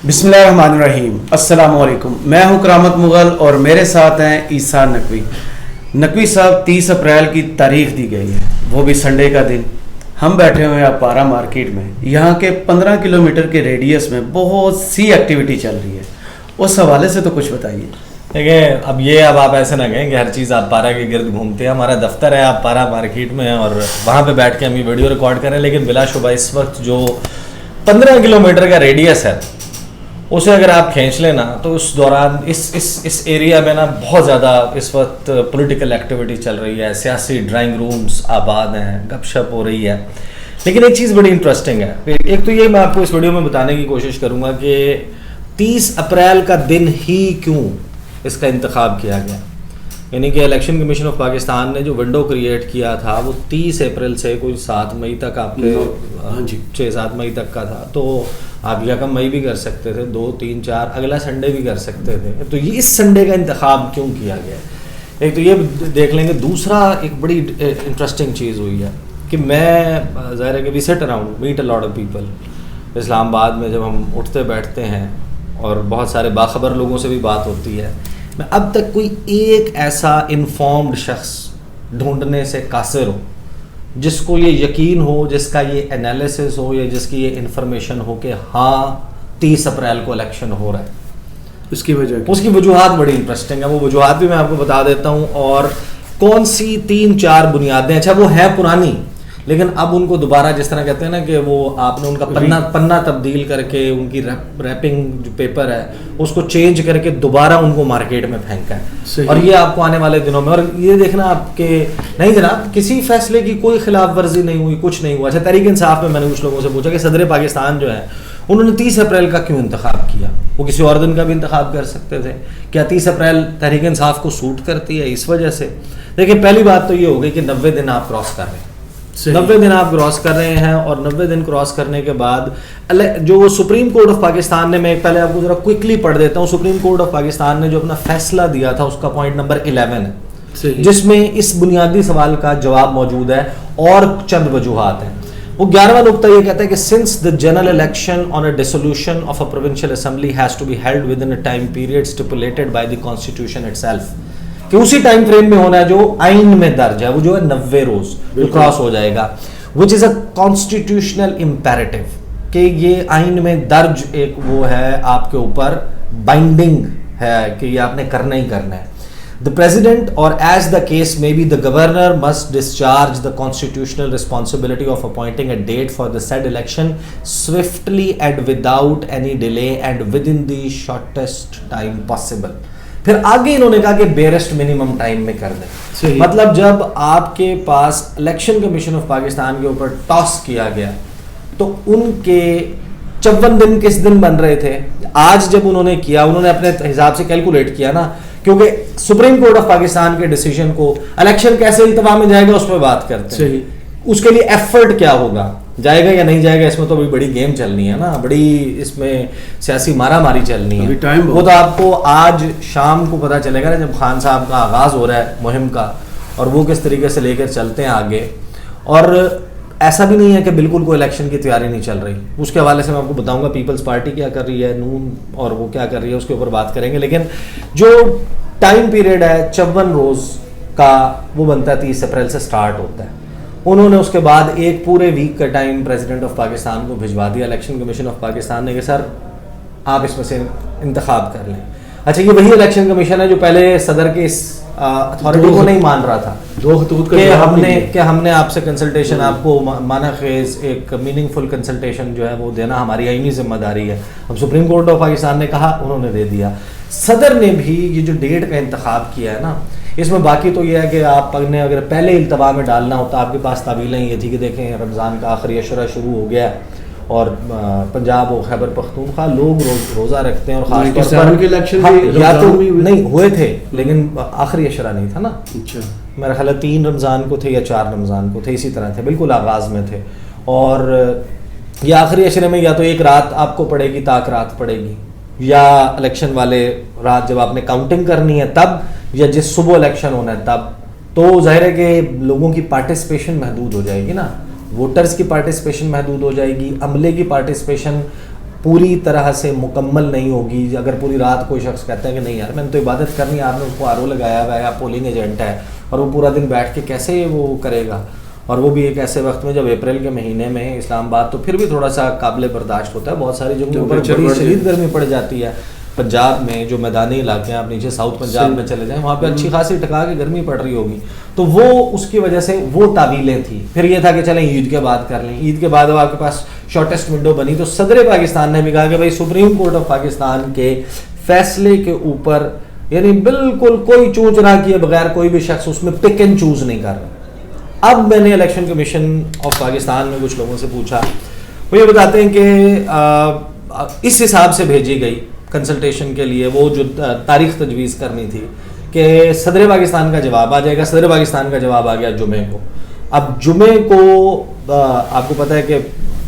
بسم اللہ الرحمن الرحیم. السلام علیکم. میں ہوں کرامت مغل اور میرے ساتھ ہیں عیسیٰ نقوی. نقوی صاحب 30 اپریل کی تاریخ دی گئی ہے, وہ بھی سنڈے کا دن. ہم بیٹھے ہوئے ہیں اپارا مارکیٹ میں. یہاں کے 15 کلومیٹر کے ریڈیس میں بہت سی ایکٹیویٹی چل رہی ہے. اس حوالے سے تو کچھ بتائیے. دیکھیں اب آپ ایسے نہ کہیں کہ ہر چیز آپ پارا کے گرد گھومتے ہیں. ہمارا دفتر ہے آپ پارا مارکیٹ میں اور وہاں پہ بیٹھ کے ہم یہ ویڈیو ریکارڈ کریں, لیکن بلا شبہ اس وقت جو 15 کلومیٹر کا ریڈیس ہے اسے اگر آپ کھینچ لیں نا تو اس دوران اس ایریا میں نا بہت زیادہ اس وقت پولیٹیکل ایکٹیویٹی چل رہی ہے, سیاسی ڈرائنگ رومز آباد ہیں, گپ شپ ہو رہی ہے. لیکن ایک چیز بڑی انٹرسٹنگ ہے. ایک تو یہ میں آپ کو اس ویڈیو میں بتانے کی کوشش کروں گا کہ 30 اپریل کا دن ہی کیوں اس کا انتخاب کیا گیا. یعنی کہ الیکشن کمیشن آف پاکستان نے جو ونڈو کریٹ کیا تھا وہ 30 اپریل سے کوئی 7 مئی تک آپ کے 6-7 مئی تک کا تھا. تو آپ یکم مئی بھی کر سکتے تھے, 2, 3, 4 اگلا سنڈے بھی کر سکتے تھے. تو یہ اس سنڈے کا انتخاب کیوں کیا گیا, ایک تو یہ دیکھ لیں گے. دوسرا ایک بڑی انٹرسٹنگ چیز ہوئی ہے کہ میں ظاہر ہے کہ we sat around met a lot of people. Islamabad میں جب ہم اٹھتے بیٹھتے ہیں اور بہت سارے باخبر لوگوں سے بھی بات ہوتی ہے, میں اب تک کوئی ایک ایسا انفارمڈ شخص ڈھونڈنے سے قاصر ہوں جس کو یہ یقین ہو, جس کا یہ انالیسس ہو یا جس کی یہ انفارمیشن ہو کہ ہاں 30 اپریل کو الیکشن ہو رہا ہے. اس کی وجوہات بڑی انٹرسٹنگ ہیں. وہ وجوہات بھی میں آپ کو بتا دیتا ہوں, اور کون سی 3-4 بنیادیں. اچھا وہ ہیں پرانی, لیکن اب ان کو دوبارہ جس طرح کہتے ہیں نا کہ وہ آپ نے ان کا پنا تبدیل کر کے ان کی ریپنگ جو پیپر ہے اس کو چینج کر کے دوبارہ ان کو مارکیٹ میں پھینکا ہے. اور یہ آپ کو آنے والے دنوں میں, اور یہ دیکھنا آپ کہ نہیں جناب کسی فیصلے کی کوئی خلاف ورزی نہیں ہوئی, کچھ نہیں ہوا. اچھا تحریک انصاف میں نے کچھ لوگوں سے پوچھا کہ صدر پاکستان جو ہے انہوں نے 30 اپریل کا کیوں انتخاب کیا. وہ کسی اور دن کا بھی انتخاب کر سکتے تھے. کیا 30 اپریل تحریک انصاف کو سوٹ کرتی ہے اس وجہ سے؟ دیکھیں پہلی بات تو یہ ہو گئی کہ 90 دن آپ کراس کر رہے ہیں. 90 دن آپ کراس کر رہے ہیں, اور 90 دن کراس کرنے کے بعد جو سپریم کورٹ آف پاکستان نے, میں پہلے آپ کو ذرا کوئکلی پڑھ دیتا ہوں. سپریم کورٹ آف پاکستان نے جو اپنا فیصلہ دیا تھا اس کا پوائنٹ نمبر 11 ہے, جس میں اس بنیادی سوال کا جواب موجود ہے اور چند وجوہات ہیں. وہ 11واں نقطہ یہ کہتا ہے کہ since the general election on a dissolution of a provincial assembly has to be held within a time period stipulated by the constitution itself, کہ اسی ٹائم فریم میں ہونا ہے جو آئین میں درج ہے, وہ جو ہے 90 روز جو کراس ہو جائے گا, which is a constitutional imperative, کہ یہ آئین میں درج ایک وہ ہے آپ کے اوپر بائنڈنگ ہے کہ یہ آپ نے کرنا ہی کرنا ہے. The president, or as the case may be the governor, must discharge the constitutional responsibility of appointing a date for the said election swiftly and without any delay and within the shortest time possible. پھر آگے انہوں نے کہا کہ بیرسٹ minimum time میں کر دیں. مطلب جب آپ کے پاس الیکشن کمیشن آف پاکستان کے اوپر ٹاس کیا گیا تو ان کے 54 دن کس دن بن رہے تھے. آج جب انہوں نے کیا, انہوں نے اپنے حساب سے کیلکولیٹ کیا نا, کیونکہ سپریم کورٹ آف پاکستان کے ڈیسیجن کو الیکشن کیسے التوا میں جائے گا اس پہ بات کرتے ہیں. اس کے لیے ایفرٹ کیا ہوگا, جائے گا یا نہیں جائے گا, اس میں تو بڑی گیم چلنی ہے نا, بڑی اس میں سیاسی مارا ماری چلنی ہے. وہ تو آپ کو آج شام کو پتہ چلے گا نا جب خان صاحب کا آغاز ہو رہا ہے مہم کا, اور وہ کس طریقے سے لے کر چلتے ہیں آگے. اور ایسا بھی نہیں ہے کہ بالکل کوئی الیکشن کی تیاری نہیں چل رہی. اس کے حوالے سے میں آپ کو بتاؤں گا پیپلز پارٹی کیا کر رہی ہے, نون اور وہ کیا کر رہی ہے, اس کے اوپر بات کریں گے. لیکن جو ٹائم پیریڈ ہے 54 روز کا وہ بنتا ہے 30 اپریل سے سٹارٹ ہوتا ہے. انہوں نے اس کے بعد ایک پورے ویک کا ٹائم پریزیڈنٹ آف پاکستان کو بھجوا دیا الیکشن کمیشن آف پاکستان نے کہ سر آپ اس میں سے انتخاب کر لیں. اچھا یہ وہی الیکشن کمیشن ہے جو پہلے صدر کے اس اتھارٹی کو نہیں مان رہا تھا کہ ہم نے آپ سے کنسلٹیشن, آپ کو معنی خیز ایک میننگ فل کنسلٹیشن جو ہے وہ دینا ہماری آئینی ذمہ داری ہے. اب سپریم کورٹ آف پاکستان نے کہا, انہوں نے دے دیا. صدر نے بھی یہ جو ڈیٹ کا انتخاب کیا ہے نا, اس میں باقی تو یہ ہے کہ آپ نے اگر پہلے التوا میں ڈالنا ہوتا, آپ کے پاس تعویلیں یہ تھی کہ دیکھیں رمضان کا آخری عشرہ شروع ہو گیا ہے اور پنجاب و خیبر پختونخوا لوگ روزہ رکھتے ہیں, اور خاص طور پر یا تو نہیں ہوئے تھے لیکن آخری عشرہ نہیں تھا نا. میرا خیال ہے 3 رمضان کو تھے یا 4 رمضان کو تھے, اسی طرح تھے, بالکل آغاز میں تھے. اور یہ آخری عشرے میں یا تو ایک رات آپ کو پڑے گی, تاک رات پڑے گی, یا الیکشن والے رات جب آپ نے کاؤنٹنگ کرنی ہے تب, یا جس صبح الیکشن ہونا ہے تب. تو ظاہر ہے کہ لوگوں کی پارٹیسپیشن محدود ہو جائے گی نا, ووٹرز کی پارٹیسپیشن محدود ہو جائے گی, عملے کی پارٹیسپیشن پوری طرح سے مکمل نہیں ہوگی. اگر پوری رات کوئی شخص کہتا ہے کہ نہیں یار میں نے تو عبادت کرنی ہے, آپ نے اس کو RO لگایا ہوا ہے یا پولنگ ایجنٹ ہے, اور وہ پورا دن بیٹھ کے کیسے وہ کرے گا, اور وہ بھی ایک ایسے وقت میں جب اپریل کے مہینے میں اسلام آباد تو پھر بھی تھوڑا سا قابل برداشت ہوتا ہے, بہت ساری جگہوں پر بڑی شدید گرمی پڑ جاتی ہے. پنجاب میں جو میدانی علاقے ہیں, آپ نیچے ساؤتھ پنجاب میں چلے جائیں, وہاں پہ اچھی خاصی ٹکا کے گرمی پڑ رہی ہوگی. تو وہ اس کی وجہ سے وہ تعویلیں تھیں. پھر یہ تھا کہ چلیں عید کے بعد کر لیں, عید کے بعد اب آپ کے پاس شارٹیسٹ ونڈو بنی, تو صدر پاکستان نے بھی کہا کہ بھائی سپریم کورٹ آف پاکستان کے فیصلے کے اوپر یعنی بالکل کوئی چونچ نہ کیے بغیر کوئی بھی شخص اس میں پک اینڈ چوز نہیں کر رہا. اب میں نے الیکشن کمیشن آف پاکستان میں کچھ لوگوں سے پوچھا, وہ یہ بتاتے ہیں کہ اس حساب سے بھیجی گئی کنسلٹیشن کے لیے وہ جو تاریخ تجویز کرنی تھی کہ صدر پاکستان کا جواب آ جائے گا. صدر پاکستان کا جواب آ گیا جمعے کو. اب جمعے کو آپ کو پتہ ہے کہ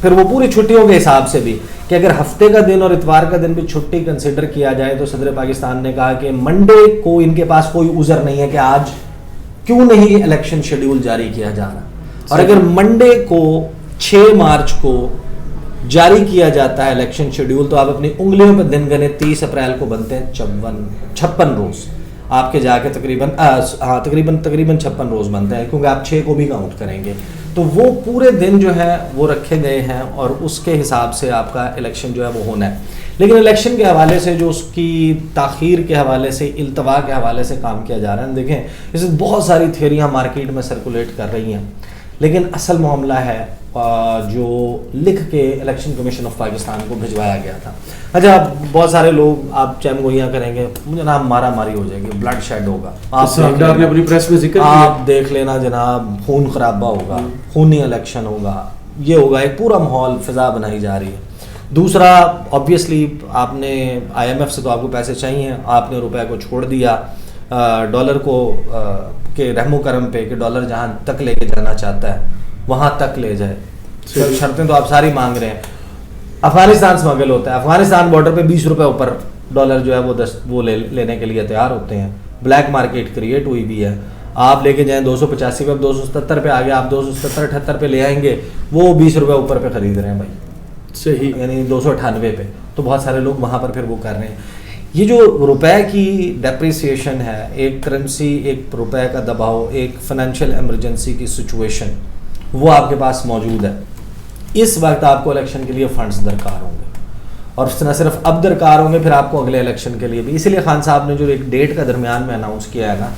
پھر وہ پوری چھٹیوں کے حساب سے بھی کہ اگر ہفتے کا دن اور اتوار کا دن بھی چھٹی کنسیڈر کیا جائے تو صدر پاکستان نے کہا کہ منڈے کو ان کے پاس کوئی عذر نہیں ہے کہ آج کیوں نہیں الیکشن شیڈیول جاری کیا جا رہا. اور اگر منڈے کو 6 مارچ کو جاری کیا جاتا ہے الیکشن شیڈیول تو آپ اپنی انگلیوں پہ دن گنے 30 اپریل کو بنتے ہیں 56 روز آپ کے جا کے تقریباً 56 روز بنتے ہیں, کیونکہ آپ 6 کو بھی کاؤنٹ کریں گے. تو وہ پورے دن جو ہے وہ رکھے گئے ہیں اور اس کے حساب سے آپ کا الیکشن جو ہے وہ ہونا ہے. لیکن الیکشن کے حوالے سے جو اس کی تاخیر کے حوالے سے, التوا کے حوالے سے کام کیا جا رہا ہے, دیکھیں اس میں بہت ساری تھیوریاں مارکیٹ میں سرکولیٹ کر رہی ہیں, لیکن اصل معاملہ ہے جو لکھ کے الیکشن کمیشن آف پاکستان کو بھجوایا گیا تھا. اچھا بہت سارے لوگ آپ چیم گوئیاں کریں گے, جناب مارا ماری ہو جائے گی, بلڈ شیڈ ہوگا, آپ نے اپنی پریس میں ذکر کیا, آپ دیکھ لینا جناب, خون خرابہ ہوگا, خونی الیکشن ہوگا, یہ ہوگا, ایک پورا ماحول فضا بنائی جا رہی ہے. دوسرا آبویسلی آپ نے IMF سے تو آپ کو پیسے چاہیے, آپ نے روپے کو چھوڑ دیا ڈالر کو کہ رحم و کرم پہ کہ ڈالر جہاں تک لے کے جانا چاہتا ہے وہاں تک لے جائے. شرطیں تو آپ ساری مانگ رہے ہیں. افغانستان اسمگل ہوتا ہے, افغانستان بارڈر پہ 20 روپے اوپر ڈالر جو ہے وہ لینے کے لیے تیار ہوتے ہیں. بلیک مارکیٹ کریٹ ہوئی بھی ہے, آپ لے کے جائیں 285 پہ, اب 277 پہ آ گیا, آپ 277-78 پہ لے آئیں گے, وہ 20 روپے اوپر پہ خرید رہے ہیں بھائی, صحیح, یعنی 298 پہ. تو بہت سارے لوگ وہاں پر پھر وہ کر رہے ہیں. یہ جو روپے کی ڈیپریسیشن ہے, ایک کرنسی, ایک روپے کا دباؤ, ایک فائنینشیل ایمرجنسی کی سچویشن وہ آپ کے پاس موجود ہے. اس وقت آپ کو الیکشن کے لیے فنڈز درکار ہوں گے, اور نہ صرف اب درکار ہوں گے, پھر آپ کو اگلے الیکشن کے لیے بھی. اسی لیے خان صاحب نے جو ایک ڈیٹ کا درمیان میں اناؤنس کیا ہے نا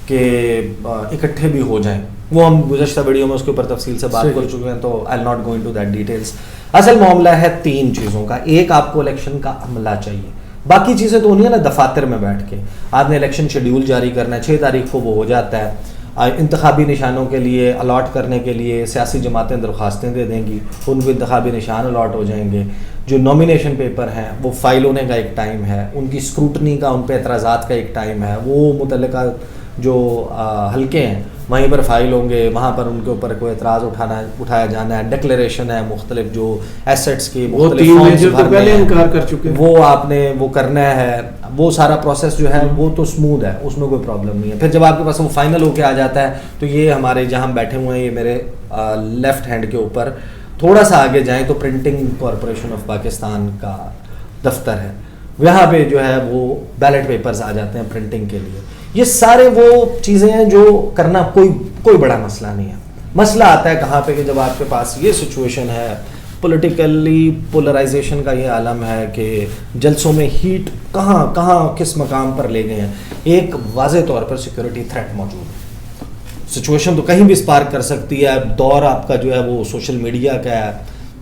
کہ اکٹھے بھی ہو جائیں, وہ ہم گزشتہ ویڈیو میں اس کے اوپر تفصیل سے بات کر چکے ہیں, تو I am not going to that details. اصل معاملہ ہے 3 چیزوں کا. ایک, آپ کو الیکشن کا عملہ چاہیے, باقی چیزیں تو ہونی ہے نا دفاتر میں بیٹھ کے. آپ نے الیکشن شیڈیول جاری کرنا ہے, 6 تاریخ کو وہ ہو جاتا ہے. انتخابی نشانوں کے لیے الاٹ کرنے کے لیے سیاسی جماعتیں درخواستیں دے دیں گی, ان کو انتخابی نشان الاٹ ہو جائیں گے. جو نامینیشن پیپر ہیں وہ فائل ہونے کا ایک ٹائم ہے, ان کی اسکروٹنی کا, ان پہ اعتراضات کا ایک ٹائم ہے, وہ متعلقہ جو حلقے ہیں وہیں پر فائل ہوں گے, وہاں پر ان کے اوپر کوئی اعتراض اٹھایا جانا ہے. ڈکلیریشن ہے مختلف جو ایسٹس کی, پہلے انکار کر چکے, وہ آپ نے وہ کرنا ہے. وہ سارا پروسیس جو ہے وہ تو اسموتھ ہے, اس میں کوئی پرابلم نہیں ہے. پھر جب آپ کے پاس وہ فائنل ہو کے آ جاتا ہے تو یہ ہمارے جہاں ہم بیٹھے ہوئے ہیں, یہ میرے لیفٹ ہینڈ کے اوپر تھوڑا سا آگے جائیں تو پرنٹنگ کارپوریشن آف پاکستان کا دفتر ہے, وہاں پہ جو ہے وہ بیلٹ پیپرز آ جاتے ہیں پرنٹنگ کے لیے. یہ سارے وہ چیزیں ہیں جو کرنا کوئی بڑا مسئلہ نہیں ہے. مسئلہ آتا ہے کہاں پہ کہ جب آپ کے پاس یہ سچویشن ہے, پولیٹیکلی پولرائزیشن کا یہ عالم ہے کہ جلسوں میں ہیٹ کہاں کس مقام پر لے گئے ہیں. ایک واضح طور پر سیکورٹی تھریٹ موجود ہے, سچویشن تو کہیں بھی اسپارک کر سکتی ہے. دور آپ کا جو ہے وہ سوشل میڈیا کا ہے,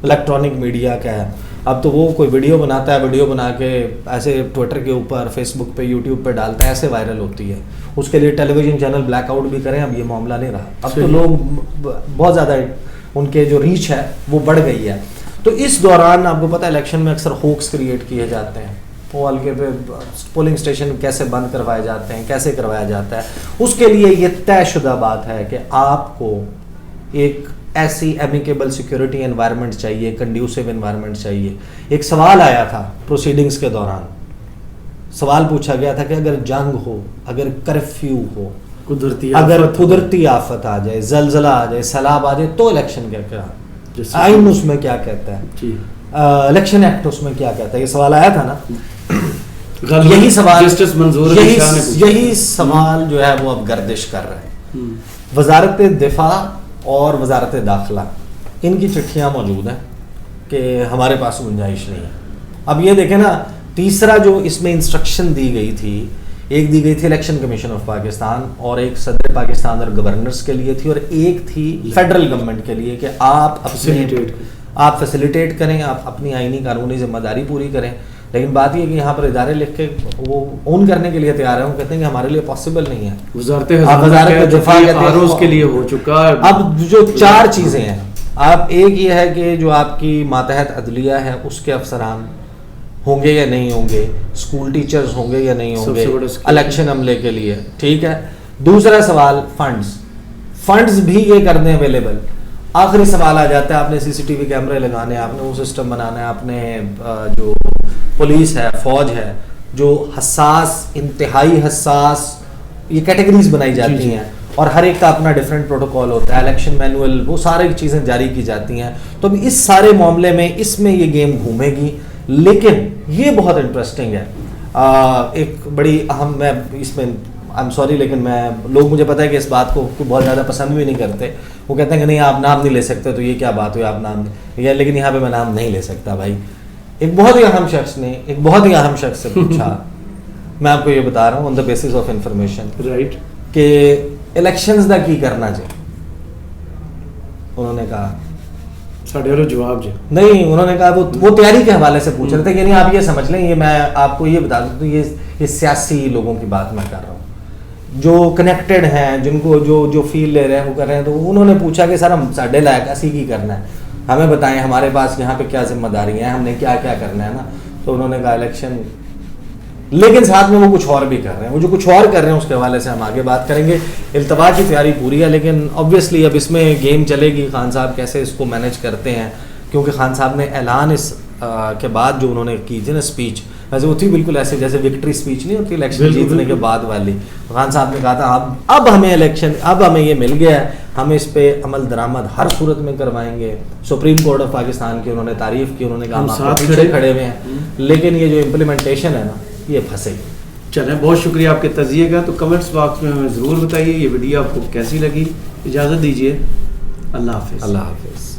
الیکٹرانک میڈیا کا ہے. اب تو وہ کوئی ویڈیو بناتا ہے, ویڈیو بنا کے ایسے ٹویٹر کے اوپر, فیس بک پہ, یوٹیوب پہ ڈالتا ہے, ایسے وائرل ہوتی ہے. اس کے لیے ٹیلی ویژن چینل بلیک آؤٹ بھی کریں, اب یہ معاملہ نہیں رہا. اب تو لوگ بہت زیادہ ان کے جو ریچ ہے وہ بڑھ گئی ہے. تو اس دوران آپ کو پتہ ہے الیکشن میں اکثر ہوکس کریٹ کیے جاتے ہیں, وہ حلقے پہ پولنگ اسٹیشن کیسے بند کروائے جاتے ہیں, کیسے کروایا جاتا ہے. اس کے لیے یہ طے شدہ بات ہے کہ آپ کو ایک ایسی ایمیکیبل سیکورٹی انوائرمنٹ چاہیے, کنڈیوسو انوائرمنٹ چاہیے. ایک سوال آیا تھا پروسیڈنگز کے دوران, سوال پوچھا گیا تھا کہ اگر جنگ ہو, اگر کرفیو ہو, اگر قدرتی آفت آ جائے, زلزلہ آ جائے, سیلاب آ جائے, تو الیکشن کیا آئین اس میں کیا کہتا ہے. الیکشن ایکٹ اس میں کیا کہتا ہے, یہ سوال آیا تھا نا, یہی سوال جسٹس منظور علی شاہ نے پوچھا. یہی سوال جو ہے وہ اب گردش کر رہے ہیں. وزارت دفاع اور وزارت داخلہ ان کی چٹھیاں موجود ہیں کہ ہمارے پاس گنجائش نہیں ہے. اب یہ دیکھیں نا, تیسرا جو اس میں انسٹرکشن دی گئی تھی, ایک دی گئی تھی الیکشن کمیشن آف پاکستان اور ایک صدر پاکستان اور گورنرز کے لیے تھی, اور ایک تھی فیڈرل گورنمنٹ کے لیے کہ آپ فیسیلیٹیٹ کریں, آپ اپنی آئینی قانونی ذمہ داری پوری کریں. لیکن بات یہ کہ یہاں پر ادارے لکھ کے وہ اون کرنے کے لیے تیار ہیں, وہ کہتے ہیں کہ ہمارے لیے پاسبل نہیں ہے. وزارت دفاع کے لیے ہو چکا. اب جو 4 چیزیں ہیں, آپ ایک یہ ہے کہ جو آپ کی ماتحت عدلیہ ہے اس کے افسران ہوں گے یا نہیں ہوں گے, اسکول ٹیچرز ہوں گے یا نہیں ہوں گے الیکشن عملے کے لیے, ٹھیک ہے. دوسرا سوال فنڈز بھی یہ کر دیں اویلیبل. آخری سوال آ جاتا ہے, آپ نے CCTV کیمرے لگانے, آپ نے وہ سسٹم بنانا ہے, آپ نے جو پولیس ہے, فوج ہے, جو حساس, انتہائی حساس یہ کیٹیگریز بنائی جاتی ہیں اور ہر ایک کا اپنا ڈفرینٹ پروٹوکول ہوتا ہے, الیکشن مینول, وہ ساری چیزیں جاری کی جاتی ہیں. تو اب اس سارے معاملے میں اس میں یہ گیم گھومے گی. لیکن یہ بہت انٹرسٹنگ ہے, ایک بڑی اہم, میں اس میں آئی ایم سوری لیکن لوگ مجھے پتہ ہے کہ اس بات کو بہت زیادہ پسند بھی نہیں کرتے. وہ کہتے ہیں کہ نہیں آپ نام نہیں لے سکتے, تو یہ کیا بات ہوئی آپ نام نہیں, لیکن یہاں پہ میں نام نہیں لے سکتا بھائی. ایک بہت ہی اہم شخص نے ایک بہت ہی اہم شخص سے پوچھا, میں آپ کو یہ بتا رہا ہوں on the basis of information, right, کہ الیکشنز دا کی کرنا چاہیے. انہوں نے کہا جواب نہیں, انہوں نے کہا وہ تیاری کے حوالے سے پوچھ رہے تھے, یعنی آپ یہ سمجھ لیں, یہ میں آپ کو یہ بتا دوں تو یہ سیاسی لوگوں کی بات میں کر رہا ہوں جو کنیکٹڈ ہیں, جن کو جو فیل لے رہے ہیں وہ کر رہے ہیں. تو انہوں نے پوچھا کہ سر ہم ساڈے لائق اسی کی کرنا ہے, ہمیں بتائیں ہمارے پاس یہاں پہ کیا ذمہ داری ہیں, ہم نے کیا کیا کرنا ہے نا. تو انہوں نے کہا الیکشن, لیکن ساتھ میں وہ کچھ اور بھی کر رہے ہیں. وہ جو کچھ اور کر رہے ہیں اس کے حوالے سے ہم آگے بات کریں گے. التوا کی تیاری پوری ہے, لیکن آبویسلی اب اس میں گیم چلے گی خان صاحب کیسے اس کو مینیج کرتے ہیں, کیونکہ خان صاحب نے اعلان اس کے بعد جو انہوں نے کی تھی نا اسپیچ, ویسے وہ تھی بالکل ایسے جیسے وکٹری اسپیچ نہیں ہوتی الیکشن جیتنے کے بعد والی. خان صاحب نے کہا تھا اب ہمیں الیکشن, اب ہمیں یہ مل گیا ہے, ہم اس پہ عمل درآمد ہر صورت میں کروائیں گے. سپریم کورٹ آف پاکستان کی انہوں نے تعریف کی, انہوں نے کہا ہم آپ کے پیچھے کھڑے ہوئے ہیں, لیکن یہ جو امپلیمنٹیشن ہے نا یہ پھنسے گی. چلیں, بہت شکریہ آپ کے تجزیے کا. تو کمنٹس باکس میں ہمیں ضرور بتائیے یہ ویڈیو آپ کو کیسی لگی. اجازت دیجیے, اللہ حافظ. اللہ حافظ.